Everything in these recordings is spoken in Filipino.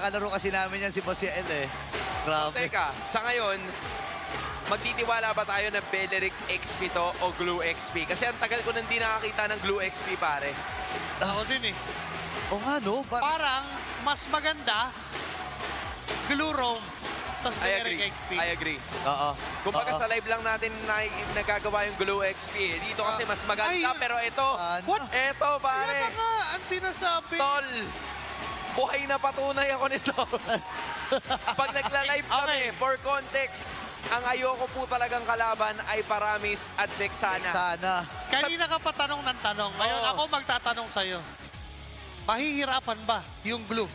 Kalaro kasi namin yan si Boss Yael eh. Grabe. Teka, sa ngayon, magtitiwala ba tayo na Beleric XP to o Glue XP? Kasi ang tagal ko nang di nakakita ng Glue XP, pare. Ako din eh. O nga no? Parang mas maganda Glue Roam tapos I Beleric agree. XP. I agree. Oo. Kumbaga Oo. sa live lang natin na nagagawa yung Glue XP. Dito kasi mas maganda, Ay, pero ito, what? Ito, Yan pare. na nga ang sinasabi. Tol, buhay na patunay ako nito. Pag nagla-live kami, Okay. for context, ang ayoko po talagang kalaban ay Paramis at Vexana. Sana. Kanina ka pa tanong ng tanong. Ngayon Oo. ako magtatanong sa'yo. Mahihirapan ba yung glue?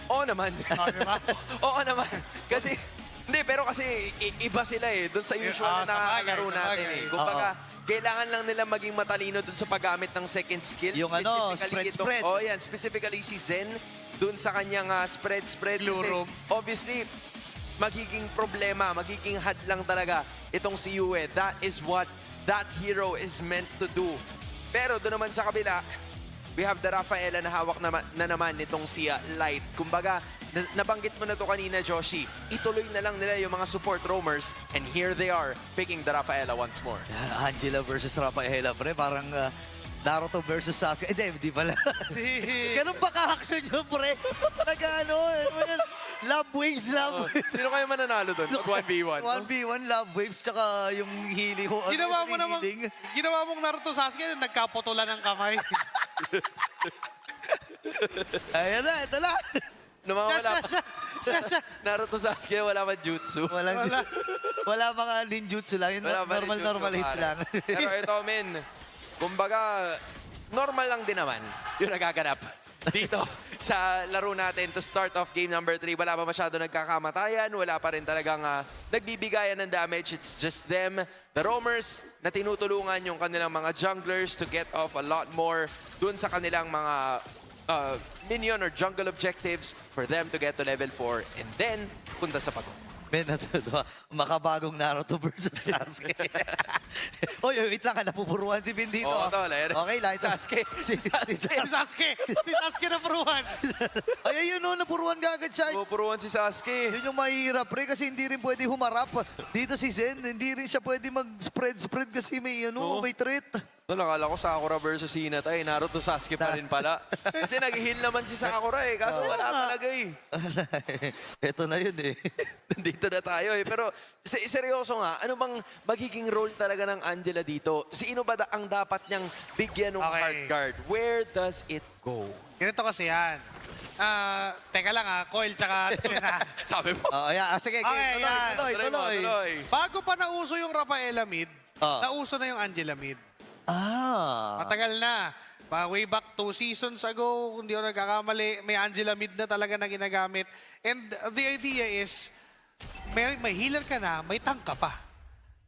Oo naman. Oh, di ba? Oo naman. Kasi, hindi, pero kasi iba sila eh. Doon sa usual na nakakalaro sabagay, natin sabagay. eh. Kumbaga, kailangan lang nila maging matalino doon sa paggamit ng second skill. Yung ano, Specifically spread. Oh, yan. Specifically si Zen, doon sa kanyang spread. Glue Kasi, room. obviously, magiging problema, magiging hadlang talaga itong si Yue. That is what that hero is meant to do. Pero doon naman sa kabila, we have the Rafaela na hawak na naman nitong si Light. Kumbaga, nabanggit mo na to kanina, Joshi. Ituloy na lang nila yung mga support roamers. And here they are, picking the Rafaela once more. Angela versus Rafaela, pre. Parang Naruto versus Sasuke. Hindi pala. Ganun ba ka-action yun, pre? Nag-ano, love waves, love waves. Sino kayo mananalo doon? Pag 1v1? 1v1 love waves, tsaka yung healing ko. Ginawa mo namang, ginawa mong Naruto Sasuke, nagkaputulan ng kamay. Ayan na, ito na. Namawala pa. Siya. Naruto Sasuke, wala pa jutsu. Wala mga ninjutsu lang. Yung Wala pa rin normal jutsu, hits pare. lang. Pero ito, men, kumbaga, normal lang din naman yung nagaganap dito sa laro natin to start off game number 3. Wala pa masyado nagkakamatayan, wala pa rin talagang nagbibigayan ng damage. It's just them, the roamers, na tinutulungan yung kanilang mga junglers to get off a lot more dun sa kanilang mga minion or jungle objectives for them to get to level 4 and then punta sa pagod. Men, makabagong Naruto versus Sasuke. Oy, wait lang, napupuruan si Vin dito. Oo, tol, ayan. Okay, lang. Sasuke. Si Sasuke na puruhan. Ay, ayun no, napuruan ka agad siya. Pupuruan si Sasuke. Yun yung mahirap, pre, kasi hindi rin pwede humarap. Dito si Zen, hindi rin siya pwede mag-spread kasi may, may threat. No, nakala ko Sakura versus Hinata eh. Naruto Sasuke pa rin pala. Kasi nag-heal naman si Sakura eh. Kaso wala talaga eh. Ito na yun eh. Nandito na tayo eh. Pero seryoso nga, ano bang magiging role talaga ng Angela dito? Sino ba ang dapat niyang bigyan ng Okay. hard guard? Where does it go? Ganito kasi yan. Teka lang Coil tsaka Tsena. Sabi mo. Yeah. Sige, Okay, yan. tuloy. Bago pa nauso yung Rafaela mid, nauso na yung Angela mid. Matagal na. Way back 2 seasons ago, kung di ako nagkakamali, may Angela mid na talaga na ginagamit. And the idea is, may healer ka na, may tank ka pa.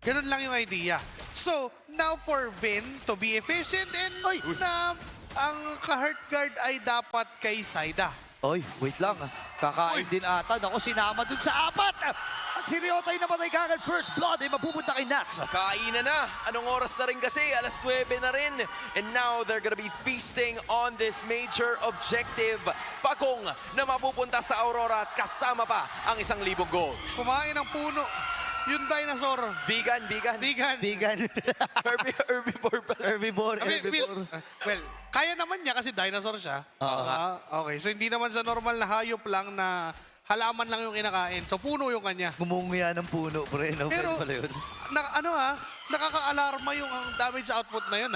Ganun lang yung idea. So, now for Vin to be efficient and na ang ka-heart guard ay dapat kay Saida. Oy, wait lang. Kakain din ata. Ako, sinama dun sa 4. At si Ryota ay namatay kagad. First blood ay mapupunta kay Nats. Kainan na. Anong oras na rin kasi? Alas 9 na rin. And now they're gonna be feasting on this major objective. Pagong na mapupunta sa Aurora at kasama pa ang 1,000 gold. Kumain ng puno. Yung dinosaur. Vegan. Vegan. Herbivore. Herbivore. Well, kaya naman niya kasi dinosaur siya. Okay, so hindi naman sa normal na hayop lang na halaman lang yung kinakain. So puno yung kanya. Gumunguya ng puno, pre. No, Pero, pala yun. nakaka-alarma yung damage output na yun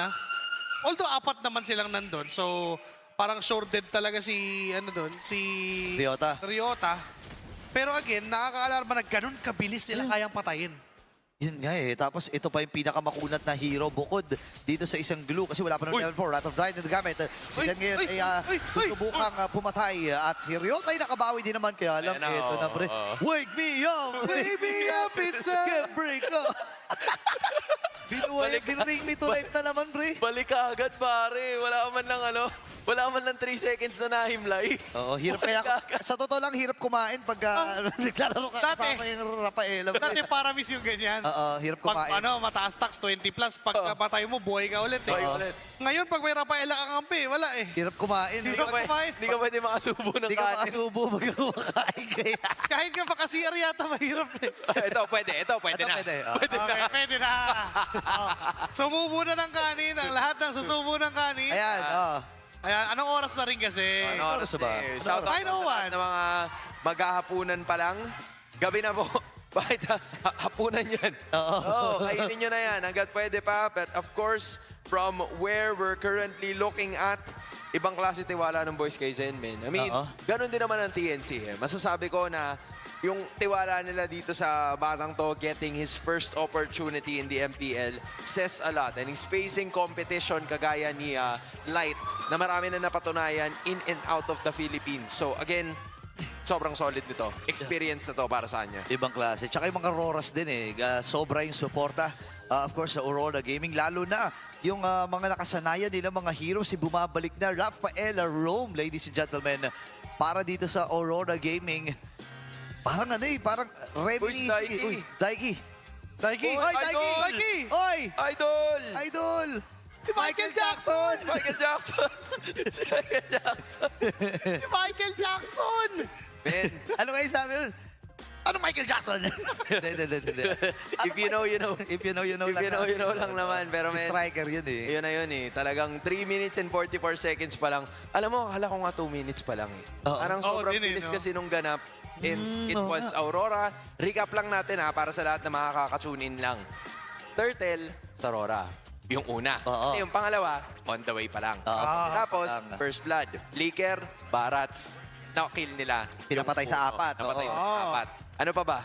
Although 4 naman silang nandun. So parang sure dead talaga si Ryota. Pero again, nakaka-alarma na ganun kabilis nila kayang patayin. Yun nga eh. Tapos ito pa yung pinakamakunat na hero bukod dito sa isang glue kasi wala pa ng level 4. Wrath of Zion na gamit. Si Zen ngayon ay tutubukang pumatay. At si Ryota ay nakabawi din naman. Kaya lang, ito na pre. Wake me up! Wake me up, it's a... Can't break up! Binring me to life na naman, pre. Balik ka agad, pare. Wala ka man lang Wala man lang 3 seconds na nahimlay. Oo, hirap kaya. Sa totoo lang, hirap kumain pag naglalaro ka Dati. kasama yung Rafaela. Dati para miss yung ganyan. Oo, hirap Pag kumain. mataas tax, 20 plus. Pag napatay mo, buhay ka ulit. Eh. Buhay ulit. Ngayon, pag may Rafaela kang kampi, wala eh. Hirap kumain. Hindi ka kumain. Hindi ka pwede makasubo ng Hindi ka kanin. makasubo pag kumakain kaya. Kahit ka pa-CR yata, mahirap eh. Ito, pwede Ito, na. pwede. Pwede na. Okay, pwede na. Oh. Sumubo na ng kanin. Ang lahat ng susubo ng kanin. Ayan, oh. Ayan, anong oras na rin kasi? Ano oras ba? Ano Shout out oras? sa lahat ng mga maghahapunan pa lang. Gabi na po. Bakit hapunan yan? Oo. Kainin nyo na yan. Hanggat pwede pa. But of course, from where we're currently looking at, ibang klase tiwala ng boys kay Zenmin. I mean, ganun din naman ang TNC. Eh. Masasabi ko na yung tiwala nila dito sa batang to, getting his first opportunity in the MPL, says a lot. And he's facing competition kagaya ni Light na marami na napatunayan in and out of the Philippines. So again, sobrang solid nito. Experience na to para sa kanya. Ibang klase. Tsaka yung mga Roras din eh. Sobra yung suporta. Of course, sa Aurora Gaming. Lalo na yung mga nakasanayan nila, mga heroes, si bumabalik na Rafaela Rome, ladies and gentlemen, para dito sa Aurora Gaming. Parang ano eh, parang Remini. Daiki. Uy, Daiki. Daiki! Oy, Daiki! Idol! Daiki! Oy! Idol! Idol! Si Michael Jackson! Michael Jackson! Si Michael Jackson! Si Michael Jackson! Man, Ano kayo sabi nun? Ano Michael Jackson? Hindi. if you know, you know. If you know, you know If you know, you know lang naman. Pero man, Striker yun eh. yun na yun eh. Talagang 3 minutes and 44 seconds pa lang. Alam mo, akala ko nga 2 minutes pa lang eh. Oo. Parang Oo, sobrang din eh, bilis no? kasi nung ganap. And it oo was Aurora. Recap lang natin ha, para sa lahat na makaka-tune in lang. Turtle sa Aurora. Yung una. Oo. Kasi yung pangalawa, on the way pa lang. Oo. Tapos, Tama. First Blood. Flicker, Barats. Na-kill nila. Pinapatay Yung sa puno. apat, Napatay oo. sa apat. Ano pa ba?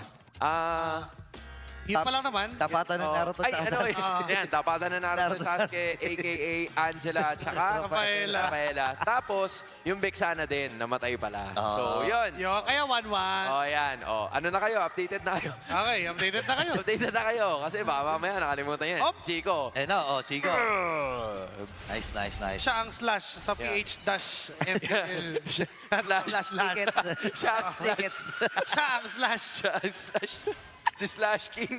Yun pa lang naman. Tapatan ng Oh, Naruto ay, sa ano eh. Yan, tapatan na Naruto Naruto Sasuke, a.k.a. Angela, tsaka Rafaela. Rafaela. Tapos, yung Vexana din, namatay pala. So, yun. Yo, kaya 1-1. Oh, yan. Oh, ano na kayo? Updated na kayo. Okay, updated na kayo. Updated na kayo. Kasi baka mamaya nakalimutan yan. Op. Chico. Eh no, Chico. Nice. Siya ang slash sa PH-MPL. Slash. Tickets. Slash. Tickets. Siya ang slash. Slash. Si Slash King.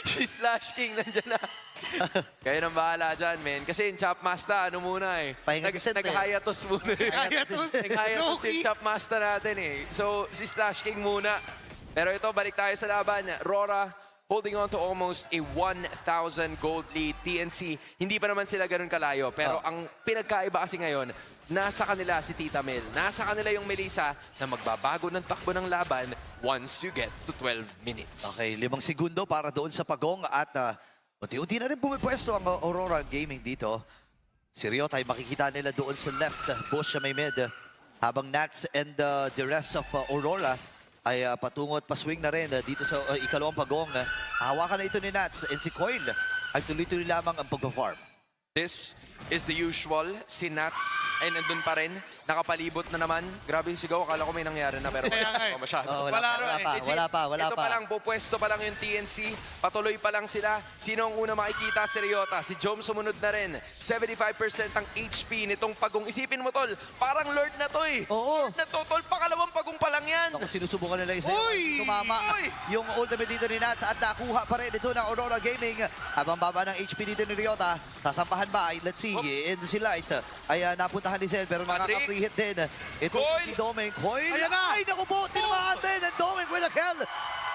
Si Slash King nandyan na. Kayo nang bahala dyan, men. Kasi yung Chopmaster, ano muna eh. Pahinga si Seth, eh. Nag-hiatus muna eh. Hiatus. Nag-hiatus Low-key. yung Chopmaster natin eh. So, si Slash King muna. Pero ito, balik tayo sa laban. Rora holding on to almost a 1,000 gold lead. TNC, hindi pa naman sila ganun kalayo. Pero ang pinagkaiba kasi ngayon, nasa kanila si Tita Mel. Nasa kanila yung Melissa na magbabago ng takbo ng laban once you get to 12 minutes. Okay, 5 segundo para doon sa Pagong at unti-unti na rin pumipwesto ang Aurora Gaming dito. Si Ryota ay makikita nila doon sa left, bush siya may mid. Habang Nats and the rest of Aurora ay patungo at paswing na rin dito sa ikalawang Pagong. Hawakan na ito ni Nats and si Coil ay tuloy-tuloy lamang ang pag-farm. This is the usual. Si Nats ay nandun pa rin. Nakapalibot na naman. Grabe yung sigaw. Akala ko may nangyari na pero Kaya nga eh. masyado. Wala Ito pa lang, pupwesto pa lang yung TNC. Patuloy pa lang sila. Sino ang una makikita? Si Ryota. Si Jom sumunod na rin. 75% ang HP nitong Pagong. Isipin mo, Tol. Parang Lord na to eh. Oo. Lord na to, Tol. Pakalawang Pagong pa lang yan. Kung sinusubukan nila isa Uy! tumama Uy! yung ultimate dito ni Nats at nakuha pa rin ito ng Aurora Gaming. Habang baba ng HP dito ni Ryota, sasampahan ba? Let's see. And si Light ay napuntahan ni Zel pero Patrick. nakaka-free hit din. Ito Coil. si Domeng. Coil. Ayan na! Ay, naku po. Tinamaan din. And Domeng with a kill.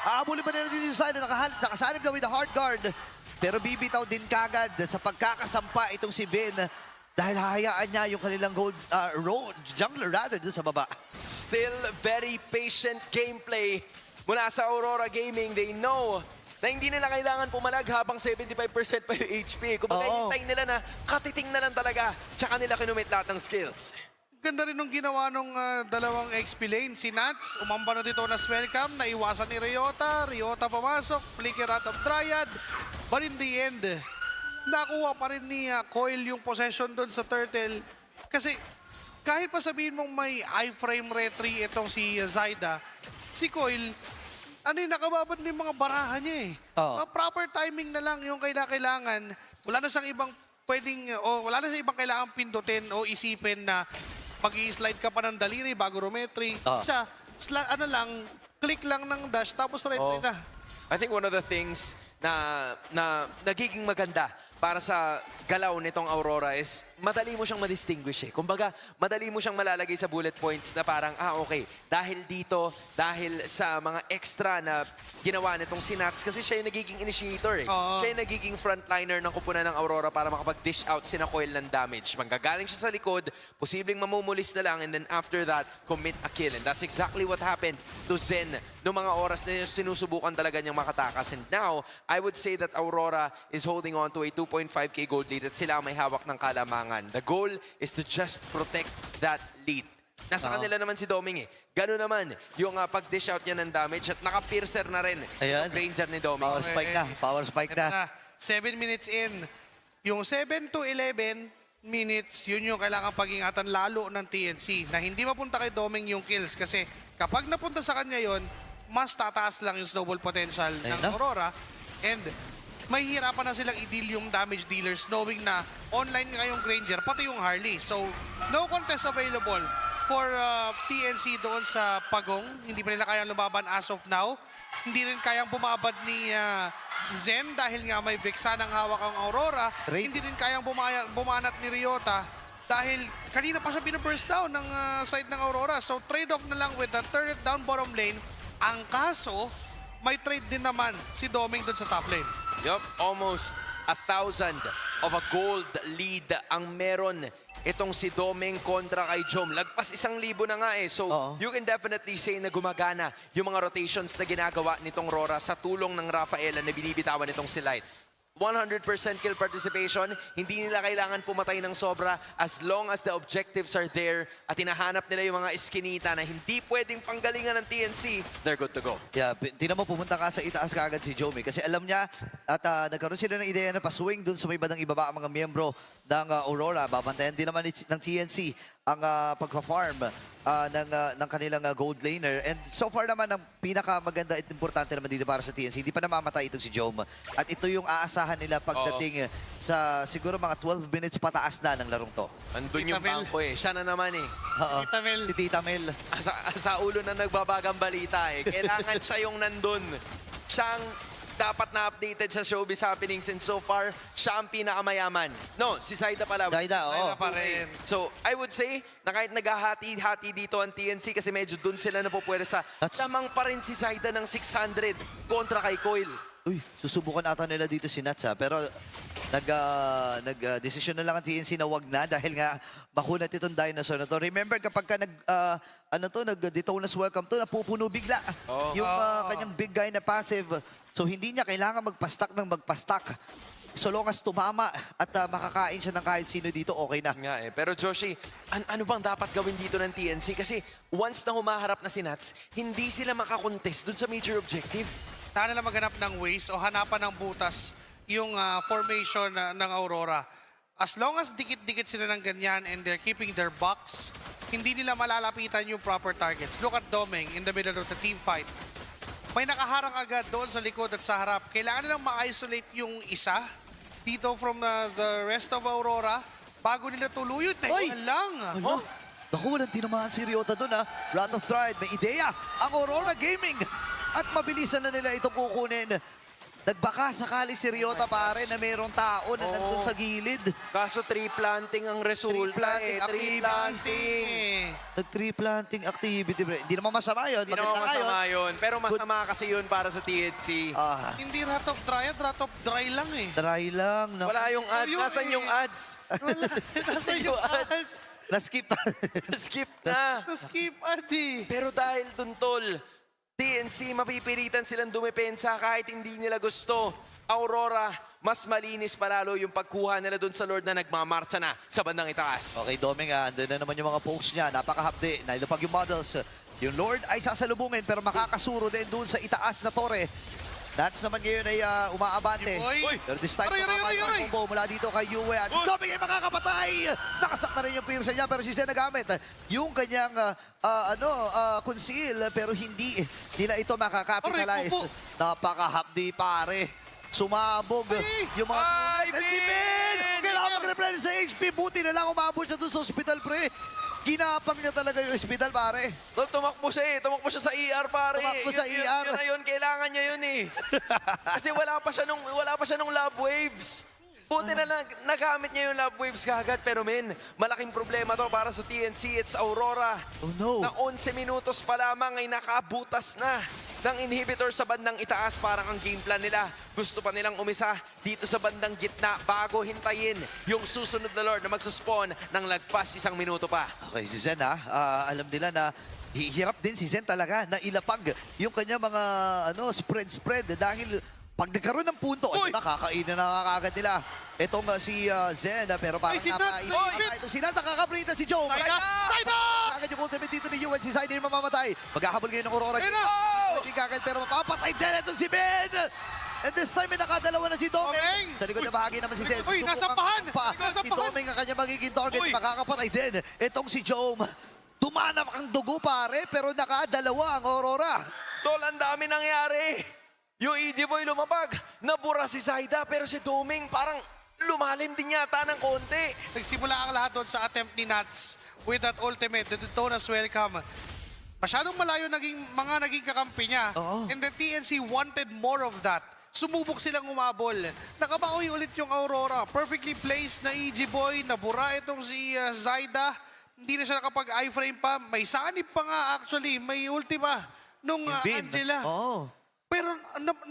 Aabulin pa nila dito sa side. Nakasanib na with the hard guard. Pero bibitaw din kagad sa pagkakasampa itong si Ben. Dahil hahayaan niya yung kanilang gold jungler rather doon sa baba. Still very patient gameplay mula sa Aurora Gaming. They know na hindi nila kailangan pumalag habang 75% pa yung HP. Kung Oo. hintayin nila na katiting na lang talaga, tsaka nila kinumit lahat ng skills. Ganda rin nung ginawa nung dalawang XP lane. Si Nats, umamba na dito na welcome. Naiwasan ni Ryota. Ryota pumasok. Flicker out of Dryad. But in the end, nakuha pa rin ni Coil yung possession doon sa Turtle. Kasi kahit pa sabihin mong may iframe retry itong si Zaida, si Coil, nakababad na yung mga barahan niya eh. Oo. Proper timing na lang yung kailangan. Wala na siyang ibang pwedeng, o wala na sa ibang kailangan pindutin o isipin na mag-i-slide ka pa ng daliri bago rumetri. Siya, ano lang, click lang ng dash tapos retry na. I think one of the things na nagiging maganda para sa galaw nitong Aurora is madali mo siyang ma-distinguish eh. Kumbaga, madali mo siyang malalagay sa bullet points na parang, okay, dahil dito, dahil sa mga extra na ginawa nitong si Nats, kasi siya yung nagiging initiator eh. Siya yung nagiging frontliner ng kupunan ng Aurora para makapag-dish out sina Coil ng damage. Manggagaling siya sa likod, posibleng mamumulis na lang, and then after that, commit a kill. And that's exactly what happened to Zen noong mga oras na sinusubukan talaga niyang makatakas. And now, I would say that Aurora is holding on to a 2.5k gold lead at sila ang may hawak ng kalamangan. The goal is to just protect that lead. Nasa kanila naman si Doming eh. Gano'n naman yung pag-dish out niya ng damage at naka-piercer na rin Ayan. yung Ranger ni Doming. Power spike na. Power spike na. 7 minutes in. Yung 7 to 11 minutes, yun yung kailangan pag-ingatan lalo ng TNC na hindi mapunta kay Doming yung kills kasi kapag napunta sa kanya yon, mas tataas lang yung snowball potential ng Aurora and may hirapan na silang i-deal yung damage dealers knowing na online ngayong Granger, pati yung Harley. So, no contest available for TNC doon sa Pagong. Hindi pa nila kayang lumaban as of now. Hindi rin kayang bumabad ni Zen dahil nga may Vexan ang hawak ang Aurora. Hindi rin kayang bumanat ni Ryota dahil kanina pa siya binaburst down ng side ng Aurora. So, trade-off na lang with the third down bottom lane. Ang kaso, may trade din naman si Doming doon sa top lane. Yup, almost 1,000 of a gold lead ang meron itong si Doming kontra kay Jom. Lagpas 1,000 na nga eh. So, you can definitely say na gumagana yung mga rotations na ginagawa nitong Rora sa tulong ng Rafaela na binibitawan nitong si Light. 100% kill participation, hindi nila kailangan pumatay ng sobra as long as the objectives are there at hinahanap nila yung mga iskinita na hindi pwedeng panggalingan ng TNC, they're good to go. Yeah, tingnan mo, pumunta ka sa itaas kaagad si Jomi kasi alam niya at nagkaroon sila ng ideya na paswing dun sa may bandang ibaba ang mga miyembro ng Aurora. Babantayan din naman ng TNC ang pagpa-farm ng kanilang gold laner. And so far naman, ang pinakamaganda at importante naman dito para sa TNC, hindi pa namamatay itong si Jom. At ito yung aasahan nila pagdating sa siguro mga 12 minutes pataas na ng larong to. Andun yung Tita Mel. bangko eh. Siya na naman eh. Tita Mel. Si Tita Mel. Sa ulo na nagbabagang balita eh. Kailangan siya yung nandun. Siyang dapat na updated sa showbiz happenings and so far, siya ang pinakamayaman. No, si Zaida pala. Zaida, oo. Zaida pa rin. So, I would say na kahit naghahati-hati dito ang TNC kasi medyo dun sila napupwera sa lamang pa rin si Zaida ng 600 kontra kay Coil. Uy, susubukan ata nila dito si Nats ha. Pero nag-desisyon na lang ang TNC na wag na dahil nga makunat itong dinosaur na to. Remember kapag ka nag-Detona's welcome to, napupuno bigla yung kanyang big guy na passive. So hindi niya kailangan magpa-stack ng magpa-stack. So long as tumama at makakain siya ng kahit sino dito, okay na. Nga eh. Pero Joshi, ano bang dapat gawin dito ng TNC? Kasi once na humaharap na si Nats, hindi sila makakontest dun sa major objective. Sana na maghanap ng ways o hanapan ng butas yung formation ng Aurora. As long as dikit-dikit sila ng ganyan and they're keeping their box, hindi nila malalapitan yung proper targets. Look at Doming in the middle of the team fight. May nakaharang agad doon sa likod at sa harap. Kailangan nilang ma-isolate yung isa dito from the rest of Aurora bago nila tuluyod. Teka lang. Naku, walang tinamaan si Ryota doon ha. Wrath of Pride, may ideya ang Aurora Gaming. At mabilisan na nila ito kukunin. Nagbaka sakali si Ryota pare na mayroong tao na nandun sa gilid. Kaso tree planting ang resulta eh. Tree planting. Nag-tree planting activity. Hindi naman masama yun. Hindi naman Maganda masama yun. Pero masama kasi yun para sa TNC. Hindi Wrath of Dry, Wrath of Dry lang eh. Try lang. No? Wala yung ads. Ayun Nasaan eh. yung ads? Nasaan yung ads? Na-skip. Skip na. Na-skip adi. Pero dahil dun, tol, TNC, mapipilitan silang dumepensa kahit hindi nila gusto. Aurora, mas malinis palalo yung pagkuha nila dun sa Lord na nagmamarcha na sa bandang itaas. Okay, Doming, andun na naman yung mga pokes niya. Napakahapde. Nailapag yung models. Yung Lord ay sasalubungin pero makakasuro din dun sa itaas na torre. Nats naman ngayon ay umaabante. Pero this time, kumamay ang combo mula dito kay Yue. At si Doming ay makakapatay! Nakasakta rin yung pierce niya pero si Zen nagamit yung kanyang conceal pero hindi nila ito makakapitalize. Napakahapdi pare. Sumabog yung mga... Ay, Si Ben! Kailangan nire-replenish sa HP. Buti na lang umabot siya doon sa hospital, pre. Ginapang niya talaga yung hospital, pare. Tol, tumakbo siya eh. Tumakbo siya sa ER, pare. Tumakbo sa ER. Yun na yun, kailangan niya yun eh. Kasi wala pa siya nung love waves. Buti na lang, nagamit niya yung love waves kagad. Pero men, malaking problema to para sa TNC. It's Aurora. Oh no. Na 11 minutos pa lamang ay nakabutas na ng inhibitor sa bandang itaas. Parang ang game plan nila. Gusto pa nilang umisa dito sa bandang gitna bago hintayin yung susunod na Lord na magsuspawn ng lagpas 1 minuto pa. Okay, si Zen alam nila na hirap din si Zen talaga na ilapag yung kanya mga spread dahil pag nagkaroon ng punto, nakakainin na kagad nila. Itong si Zen, pero parang Ay, si Nuts! Itong si Nuts, nakakabrita si Joe. Saida! Kagad yung ultimate dito ni Yuan, si Saida yung mamamatay. Maghahabol ngayon ng Aurora. Hindi kagad, pero mapapatay din itong si Ben! And this time, may nakadalawa na si Domeng. Domeng! Sa likod na bahagi naman si Zen. Uy, nasampahan! Si Domeng ang kanya magiging target. Makakapatay din. Itong si Joe. Tumanap ang dugo, pare, pero nakadalawa ang Aurora. Tol, ang dami nangyari. Yung EG Boy lumabag, nabura si Zaida, pero si Doming parang lumalim din yata ng konti. Nagsimula ang lahat doon sa attempt ni Nats with that ultimate, the Detona's welcome. Masyadong malayo naging kakampi niya. Oo. And the TNC wanted more of that. Sumubok silang umabol. Nakabawi ulit yung Aurora. Perfectly placed na EG Boy. Nabura itong si Zaida. Hindi na siya nakapag-iframe pa. May sanib pa nga actually. May ultima nung Angela. Oo. Pero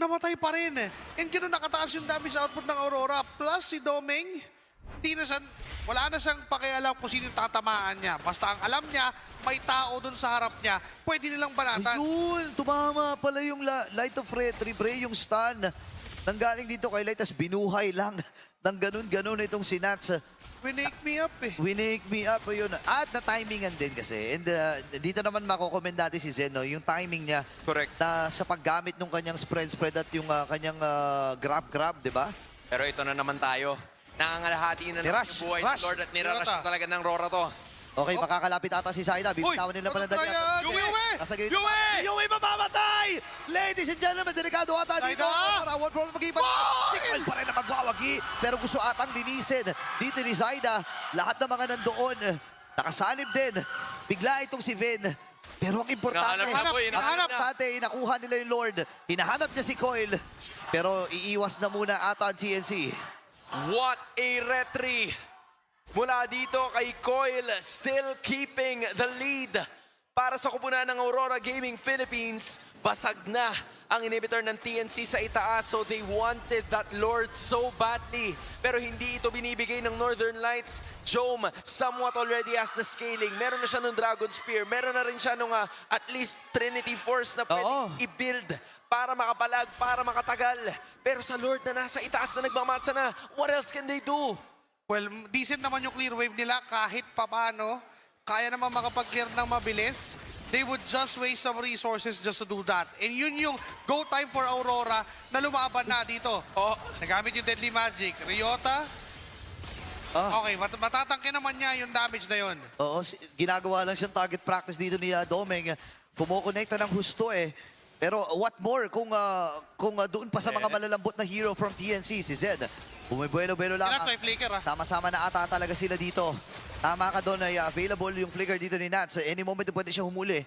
namatay pa rin eh. And gano'n nakataas yung damage output ng Aurora. Plus si Domeng, wala na siyang pakialam kung sino yung tatamaan niya. Basta ang alam niya, may tao dun sa harap niya. Pwede nilang banatan. Ayun, tumama pala yung Light of Retry, pre, yung stun. Nanggaling dito kay Light, tas binuhay lang. Nang ganun-ganun itong si Nats. Winake me up eh. Winake me up, yun. At na-timingan din kasi. And dito naman makokomend natin si Zen, no? Yung timing niya. Correct. Na sa paggamit ng kanyang spread at yung kanyang grab, di ba? Pero ito na naman tayo. Nangangalahati na naman Rush, yung buhay rush. si Lord at nirarush Rota. na talaga ng Rora to. Okay, makakalapit ata si Saida. Bibitawan nila pa ng dali. Nasa gilid. Yue mamamatay! Ladies and gentlemen, delikado ata dito. Saida! One from mag-iban. Tingnan pa rin na magwawagi. Pero gusto atang linisin. Dito ni Saida, lahat ng mga nandoon, nakasanib din. Bigla itong si Vin. Pero ang importante, Nahanap, boy, nahanap na. importante, nakuha nila yung Lord. Hinahanap niya si Coil. Pero iiwas na muna ata ang TNC. What a retry! Mula dito kay Coil, still keeping the lead. Para sa kupunan ng Aurora Gaming Philippines, basag na ang inhibitor ng TNC sa itaas. So they wanted that Lord so badly. Pero hindi ito binibigay ng Northern Lights. Jome somewhat already has the scaling. Meron na siya ng Dragon Spear. Meron na rin siya nung at least Trinity Force na pwedeng i-build para makapalag, para makatagal. Pero sa Lord na nasa itaas na nagmamatsa na, what else can they do? Well, decent naman yung clear wave nila kahit papano. Kaya naman makapag-clear ng mabilis. They would just waste some resources just to do that. And yun yung go time for Aurora na lumaban na dito. Oh, Nagamit yung Deadly Magic. Ryota. Okay, matatangke naman niya yung damage na yun. Oo, ginagawa lang siyang target practice dito ni Domeng. Kumukonekta ng husto eh. Pero what more kung doon pa sa mga malalambot na hero from TNC, si Zed. Bumibuelo-buelo lang. Nats may flicker Sama-sama na ata talaga sila dito. Tama ka doon ay available yung flicker dito ni Nats. Any moment pwede siya humuli.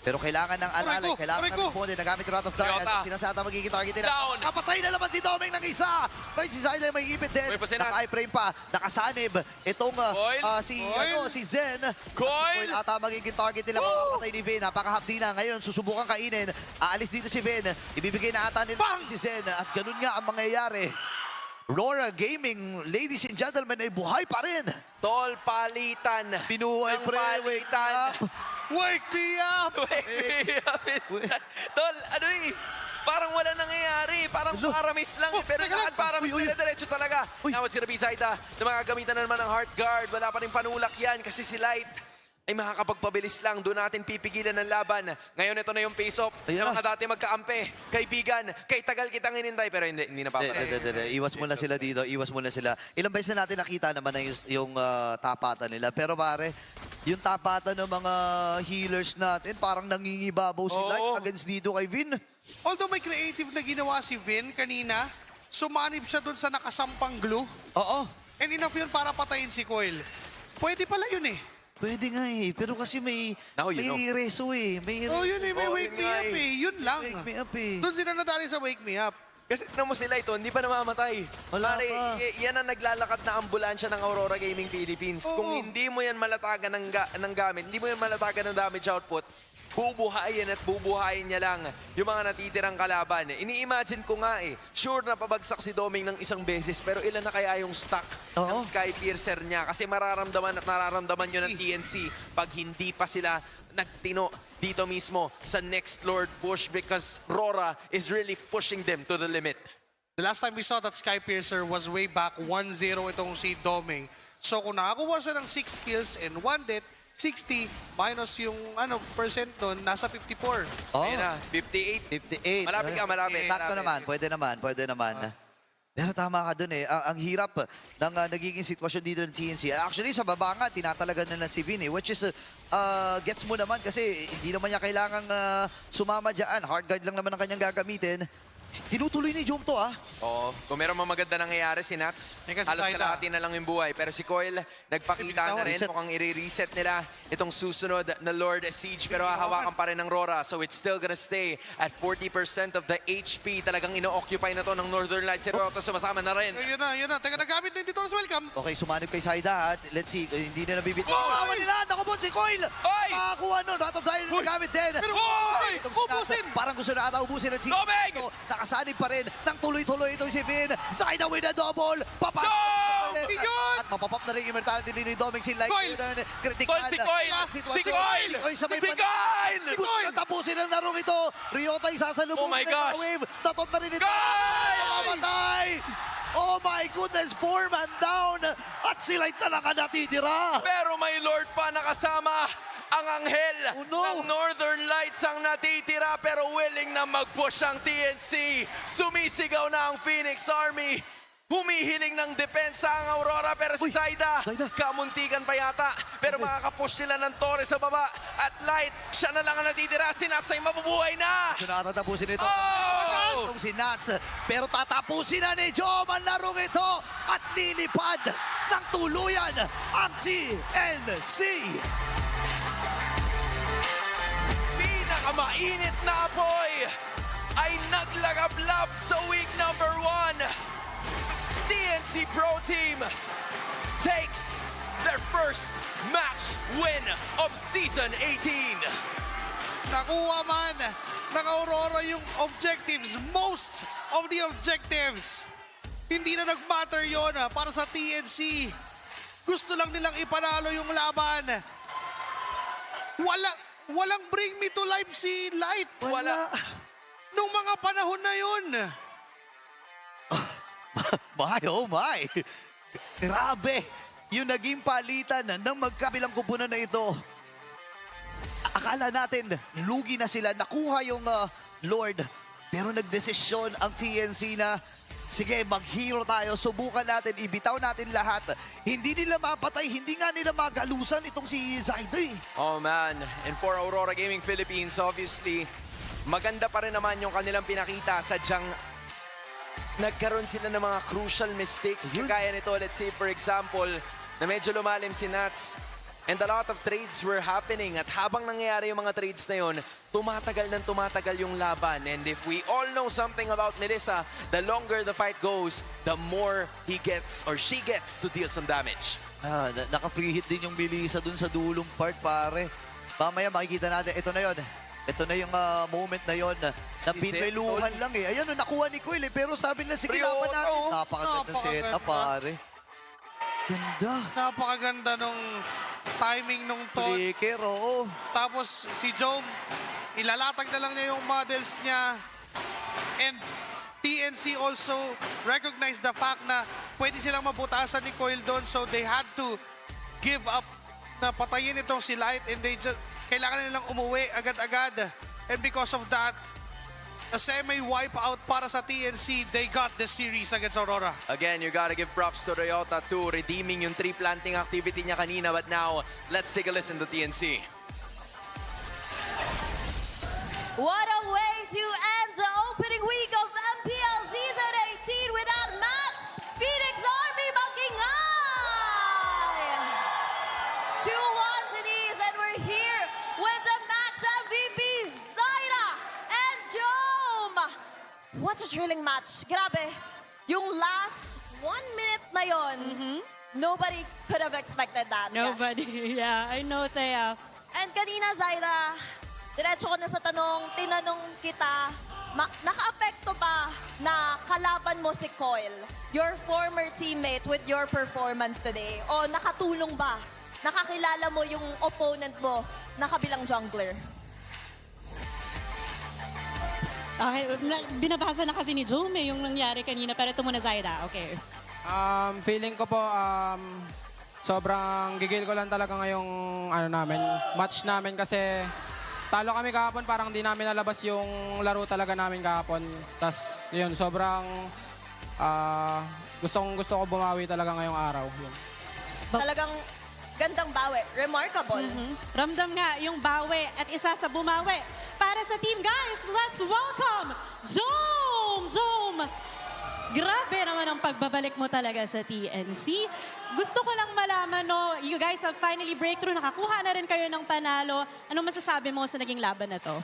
Pero kailangan ng alalay, kailangan ng responde. Nagamit yung Wrath of Darkness. Ryota. Sinasata magiging target nila. Down. Kapatay na naman si Domeng ng isa. Kaya si Zayda may ipit din. Uy, pa si Nats. Naka-iframe pa. Nakasanib. Itong Coil. si Zen. Coil. Ata magiging target nila. Makakapatay ni Vin. Napakahapdi na. Ngayon, susubukan kainin. Aalis dito si Vin. Ibibigay na ata nila si Zen. At ganun nga ang mangyayari. Aurora Gaming, ladies and gentlemen, ay buhay pa rin. tol, palitan. Pinuhay Ng pre, wake palitan. up. Wake me up! Tol, ano eh, parang wala nangyayari. Parang paramis lang. Pero teka lang. lahat paramis Uy, uy. nila diretso talaga. Now it's gonna be Zaida na makagamitan na naman ng Heart Guard. Wala pa rin panulak yan kasi si Light ay makakapagpabilis lang. Doon natin pipigilan ng laban. Ngayon ito na yung face-off. Ayun Yung na. mga dati magkaampi. Kaibigan, kay tagal kitang inintay. Pero hindi na papatay. Iwas muna sila dito, iwas muna sila. Ilang beses na natin nakita naman na yung tapatan nila. Pero pare, yung tapatan ng mga healers natin, parang nangingibabaw si Oo. Light against dito kay Vin. Although may creative na ginawa si Vin kanina, sumanib siya dun sa nakasampang glue. Oo. And enough yun para patayin si Coil. Pwede pala yun eh. Pwede nga eh. Pero kasi may Now you may reso eh. May Oh, yun eh. May Oh, wake yun me nga up eh. eh. Yun lang. Wake me up eh. Doon sila nadali sa wake me up. Kasi tignan mo sila ito, hindi pa namamatay. Wala Pare, pa. yan ang naglalakad na ambulansya ng Aurora Gaming Philippines. Oo. Kung hindi mo yan malatagan ng gamit, hindi mo yan malatagan ng damage output, bubuhayin at bubuhayin niya lang yung mga natitirang kalaban. Ini-imagine ko nga eh, sure na pabagsak si Doming ng isang beses, pero ilan na kaya yung stock ng Oo. Sky Piercer niya? Kasi mararamdaman at nararamdaman yun ng TNC pag hindi pa sila nagtino dito mismo sa next Lord push because Rora is really pushing them to the limit. The last time we saw that Sky Piercer was way back 1-0 itong si Doming. So kung nakakuha siya ng 6 kills and 1 death, 60 minus yung percent nun, nasa 54. Oh, Ayun na, 58. 58. Malapit ka, malapit. Sakto Malapit. naman. Pwede naman. Pero tama ka dun eh. Ang hirap ng nagiging sitwasyon dito ng TNC. Actually, sa baba nga, tinatalagan na ng si Vin eh. Which is, gets mo naman kasi hindi naman niya kailangang sumama dyan. Hard guard lang naman ang kanyang gagamitin. Tinutuloy ni Jom to ah. Oo, kung meron mga maganda nangyayari si Nats, Teka, si halos Saida. kalahati na lang yung buhay. Pero si Coil, nagpakita na rin, Reset. mukhang i-reset nila itong susunod na Lord Siege. Pero hahawakan pa rin ng Rora, so it's still gonna stay at 40% of the HP. Talagang ino-occupy na to ng Northern Lights. Si Rota sumasama na rin. Yun na. Teka, nagamit na yung Tito's welcome. Okay, sumanib kay Saida at let's see, hindi na nabibit. Oy! Awan nila! Naku po si Coil! Oy! Makakuha nun, Wrath of Dire na gamit din. Pero Oy! Itong si Nats, ubusin! parang gusto na ata ubusin ang Doming! Nakasanib pa rin ng tuloy-tuloy itong si Vin. Saida with a double. Papap! Go! Yun! At mapapap na rin yung immortality ni Doming si Light. Coil! Coil, si Coil! Si Coil! Sa may Si Coil! Gusto na tapusin ang larong ito. Ryota isasalubong. Oh my gosh! Wave. Natot na rin ito. Coil! Mamatay! Oh my goodness, 4-man down. At sila'y talaga natitira. Pero may Lord pa nakasama. Ang anghel Oh, no. ng Northern Lights ang natitira pero willing na mag-push ang TNC. Sumisigaw na ang Phoenix Army. Humihiling ng depensa ang Aurora pero si Uy, Saida, Saida. kamuntikan pa yata. Pero makakapush sila ng Torres sa baba. At Light, siya na lang ang natitira. Si Nats ay mabubuhay na. So nakatapusin ito. Oh! Itong si Nats. Pero tatapusin na ni Jom ang larong ito. At nilipad ng tuluyan ang TNC. Pinakamainit na apoy ay naglagablab sa week number 1. TNC Pro Team takes their first match win of Season 18. Nakuha man ng Aurora yung objectives. Most of the objectives. Hindi na nag-matter yun para sa TNC. Gusto lang nilang ipanalo yung laban. Walang bring me to life si Light. Wala. Nung mga panahon na yun. My, oh my! Grabe! Yung naging palitan ng magkabilang kupunan na ito. Akala natin, lugi na sila, nakuha yung Lord. Pero nagdesisyon ang TNC na, sige, mag-hero tayo, subukan natin, ibitaw natin lahat. Hindi nila mapatay, hindi nga nila magalusan itong si Zaida eh. Oh man, and for Aurora Gaming Philippines, obviously, maganda pa rin naman yung kanilang pinakita. Sadyang nagkaroon sila ng mga crucial mistakes. Kagaya nito, let's say for example, na medyo lumalim si Nats and a lot of trades were happening. At habang nangyayari yung mga trades na yun, tumatagal ng tumatagal yung laban. And if we all know something about Melissa, the longer the fight goes, the more he gets or she gets to deal some damage. Naka-free hit din yung Melissa dun sa dulong part, pare. Mamaya makikita natin, ito na yon. Ito na yung moment na yon na pinweluhan lang eh. Ayan, nakuha ni Coil eh. Pero sabi nila, sige, Ryota, laban natin. oh. Napakaganda setup, pare. Ganda. Napakaganda nung timing nung ton. Flicker, oo. Tapos si Jom, ilalatag na lang niya yung models niya. And TNC also recognized the fact na pwede silang mabutasan ni Coil doon. So they had to give up na patayin itong si Light and they just, kailangan nilang umuwi agad-agad. And because of that, a semi-wipeout para sa TNC. They got the series against Aurora. Again, you gotta give props to Ryota too, redeeming yung tree planting activity niya kanina. But now, let's take a listen to TNC. What a way to end the opening week of MPL Season 18 without Matt Phoenix Army Buckingham! what a thrilling match. Grabe, yung last 1 minute na yon, nobody could have expected that. Nobody. Yeah, I know, Thea. And kanina, Zaira, diretso ko na sa tanong, tinanong kita, naka-apekto ba na kalaban mo si Coil, your former teammate, with your performance today? O nakatulong ba? Nakakilala mo yung opponent mo na kabilang jungler? Okay, binabasa na kasi ni Jome yung nangyari kanina, pero ito muna, Zaida. Okay. Feeling ko po, sobrang gigil ko lang talaga ngayong match namin kasi talo kami kahapon, parang di namin nalabas yung laro talaga namin kahapon. Tas yun, sobrang gusto ko bumawi talaga ngayong araw. Yun. Talagang gandang bawi. Remarkable. Ramdam nga yung bawi at isa sa bumawi. Para sa team, guys, let's welcome Jome! Grabe naman ang pagbabalik mo talaga sa TNC. Gusto ko lang malaman, no, you guys have finally breakthrough. Nakakuha na rin kayo ng panalo. Anong masasabi mo sa naging laban na to?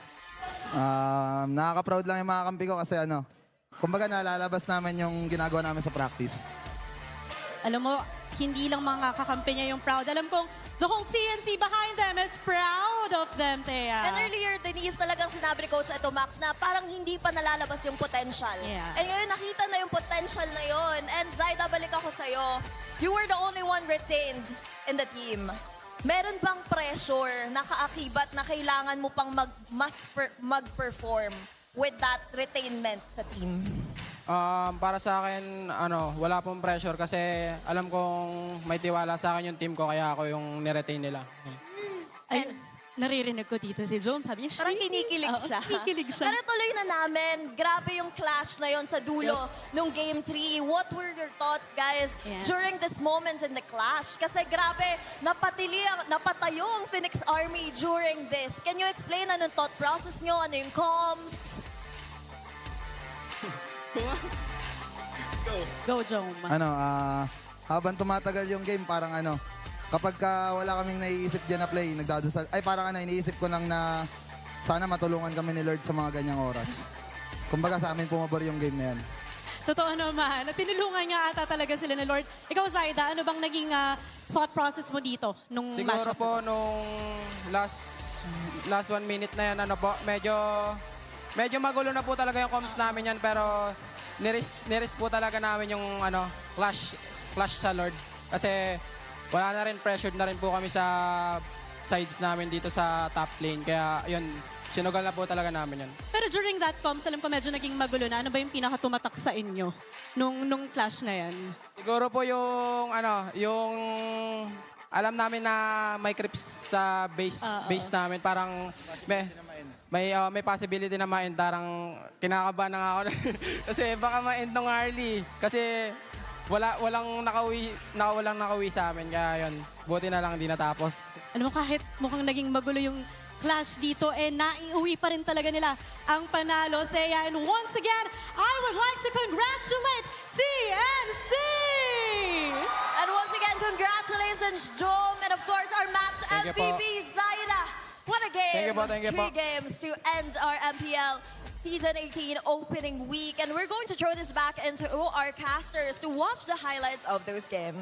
Nakaka-proud lang yung mga kampi ko kasi kumbaga nalalabas namin yung ginagawa namin sa practice. Alam mo, hindi lang mga kakampi niya yung proud. Alam kong the whole TNC behind them is proud of them, Thea. And earlier, Denise, talagang sinabi ni Coach Eto Max na parang hindi pa nalalabas yung potential. Yeah. And ngayon, nakita na yung potential na yon. And Zaida, balik ako sa'yo. You were the only one retained in the team. Meron bang pressure na kaakibat na kailangan mo pang mag-perform with that retainment sa team? Para sa akin, wala pong pressure kasi alam kong may tiwala sa akin yung team ko kaya ako yung niretain nila. Ay, naririnig ko dito si Jome. Sabi niya, Parang kinikilig Oo, siya. kinikilig siya. Pero tuloy na namin. Grabe yung clash na yon sa dulo nung Game 3. What were your thoughts, guys, Yeah. during this moment in the clash? Kasi grabe, napatayo ang Phoenix Army during this. Can you explain anong thought process nyo? Ano yung comms? Go, Jome. Habang tumatagal yung game, parang kapag wala kaming naiisip dyan na play, nagdadasal, parang iniisip ko lang na sana matulungan kami ni Lord sa mga ganyang oras. Kumbaga sa amin pumabor yung game na yan. Totoo naman. Tinulungan nga ata talaga sila ni Lord. Ikaw, Zaida, ano bang naging thought process mo dito nung Siguro matchup? po nung last 1 minute na yan, medyo magulo na po talaga yung comms namin yan pero niris po talaga namin yung clash sa Lord. Kasi wala na rin, pressured na rin po kami sa sides namin dito sa top lane. Kaya yun, sinugal na po talaga namin yan. Pero during that comms, alam ko medyo naging magulo na. Ano ba yung pinakatumatak sa inyo nung clash na yan? Siguro po yung alam namin na may creeps sa base namin. Parang may possibility na ma-end. Parang kinakabahan na nga ako. Kasi baka ma-end nung early. Kasi walang nakauwi sa amin. Kaya yun, buti na lang hindi natapos. Alam mo, kahit mukhang naging magulo yung clash dito, naiuwi pa rin talaga nila ang panalo, Thea. And once again, I would like to congratulate TNC! And once again, congratulations, Jome. And of course, our match Thank you po. MVP, Zaida. What a game. Thank you po, thank you 3 po. games to end our MPL Season 18 opening week. And we're going to throw this back into our casters to watch the highlights of those games.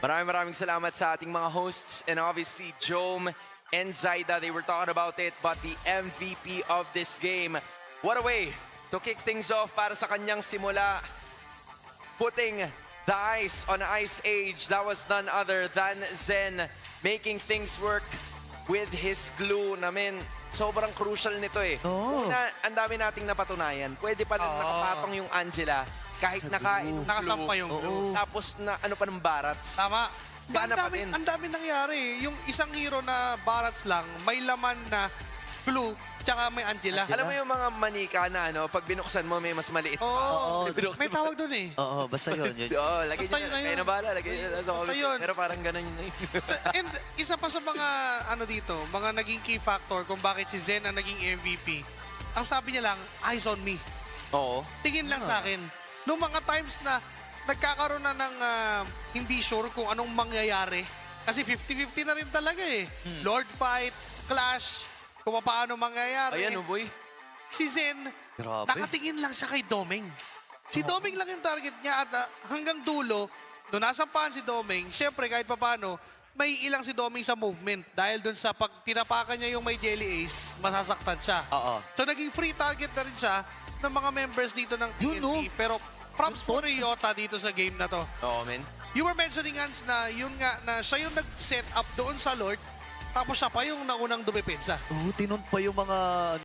Maraming salamat sa ating mga hosts and obviously Jome and Zaida. They were talking about it, but the MVP of this game, what a way to kick things off para sa kanyang simula. Putting the ice on Ice Age. That was none other than Zen, making things work with his glue. Namin, sobrang crucial nito eh. Una, ang dami nating napatunayan. Pwede pa rin nakapatong yung Angela kahit nakain Nakasampa yung glue. Tapos na ano pa ng Barats. Tama. Gana pa din. Ang dami nangyari. Yung isang hero na Barats lang, may laman na glue, tsaka may Angela. Alam mo yung mga manika na pag binuksan mo may mas maliit. Oo. Binuksan May mo. tawag doon eh. Oo, basta yun. Oo, lagay Basta nyo yun na na. yun. Kayo na bahala, lagay nyo na sa Basta comment. yun. Pero parang ganun yun. And isa pa sa mga dito, mga naging key factor kung bakit si Zen ang naging MVP. Ang sabi niya lang, eyes on me. Oo. Tingin lang sa akin. Noong mga times na nagkakaroon na ng hindi sure kung anong mangyayari. Kasi 50-50 na rin talaga eh. Lord fight, clash, kung paano mangyayari. Ayan, oh boy. Si Zen, Grabe. nakatingin lang siya kay Domeng. Si Domeng lang yung target niya at hanggang dulo, nung nasampahan si Domeng, syempre kahit papano, may ilang si Domeng sa movement. Dahil dun sa pag tinapakan niya yung may Jelly Ace, masasaktan siya. Oo. So naging free target na rin siya ng mga members dito ng Yun, TNC. no? Pero props po Ryota dito sa game na to. Oo, men. You were mentioning, Hans, na yun nga, na siya yung nag-set up doon sa Lord, tapos siya pa yung naunang dumepensa. Oo, tinun pa yung mga